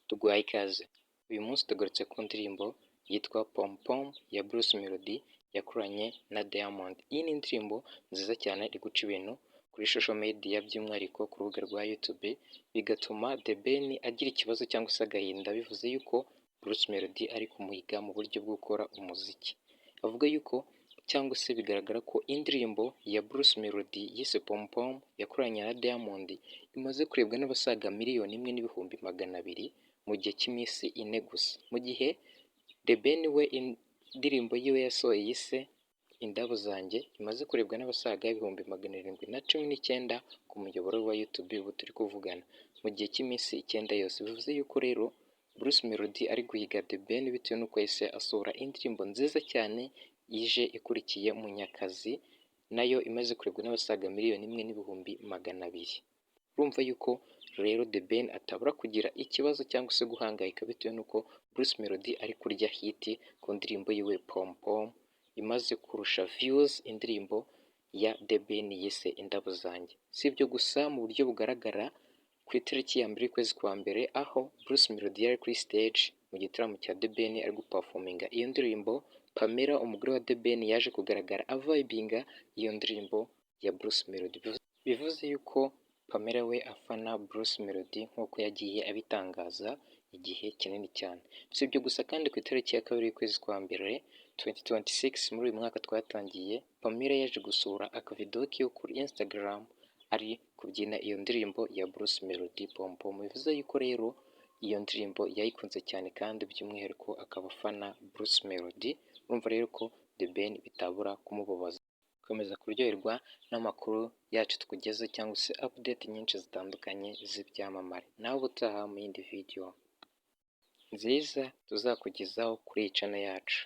Tuguhaye ikaze. Uyu munsi tugarutse ku ndirimbo yitwa Pom Pom ya Bruce Melody yakoranye na Diamond. Iyi ni indirimbo nziza cyane iri guca ibintu kuri social media by'umwihariko ku rubuga rwa YouTube, bigatuma The Ben agira ikibazo cyangwa se agahinda bivuze yuko Bruce Melody ari kumuhiga mu buryo bwo gukora umuziki. Avuga yuko cyangwa se bigaragara ko indirimbo ya Bruce Melody yise Pom Pom yakoranye na Diamond imaze kurebwa n'abasaga miliyoni imwe n'ibihumbi magana abiri mu gihe cy'iminsi ine gusa, mu gihe The Ben we indirimbo yiwe yasohoye yise Indabo zanjye imaze kurebwa n'abasaga ibihumbi 719 ku muyoboro wa YouTube ubu turi kuvugana mu gihe cy'iminsi 9 yose. Bivuze yuko rero Bruce Melody ari guhiga The Ben bitewe n'uko yahise asohora indirimbo nziza cyane ije ikurikiye Munyakazi, nayo imaze kurebwa n'abasaga miliyoni imwe n'ibihumbi magana abiri. Urumva yuko rero The Ben atabura kugira ikibazo cyangwa se guhangayika bitewe n'uko Bruce Melody ari kurya hiti ku ndirimbo yiwe Pom Pom imaze kurusha views indirimbo ya The Ben yise Indabo zanjye. Si ibyo gusa, mu buryo bugaragara ku itariki ya mbere y'ukwezi kwa mbere, aho Bruce Melody yari kuri stage mu gitaramo cya The Ben ari guperforminga iyo ndirimbo, Pamela umugore wa The Ben yaje kugaragara avibinga iyo ndirimbo ya Bruce Melody. Bivuze yuko Pamela we afana Bruce Melody nk'uko yagiye abitangaza igihe kinini cyane. Si ibyo gusa kandi ku itariki ya kabiri y'ukwezi kwa mbere 2026 muri uyu mwaka twatangiye, Pamela yaje gusura akavidewo kiwe kuri Instagram ari kubyina iyo ndirimbo ya Bruce Melody Pom Pom. Bivuze yuko rero iyo ndirimbo yayikunze cyane kandi by'umwihariko akaba afana Bruce Melody. Urumva rero ko The Ben bitabura kumubabaza. Komeza kuryoherwa n'amakuru yacu tukugeze cyangwa se update nyinshi zitandukanye z'ibyamamare. Nawe ubutaha mu yindi video nziza tuzakugezaho kuri iyi channel yacu.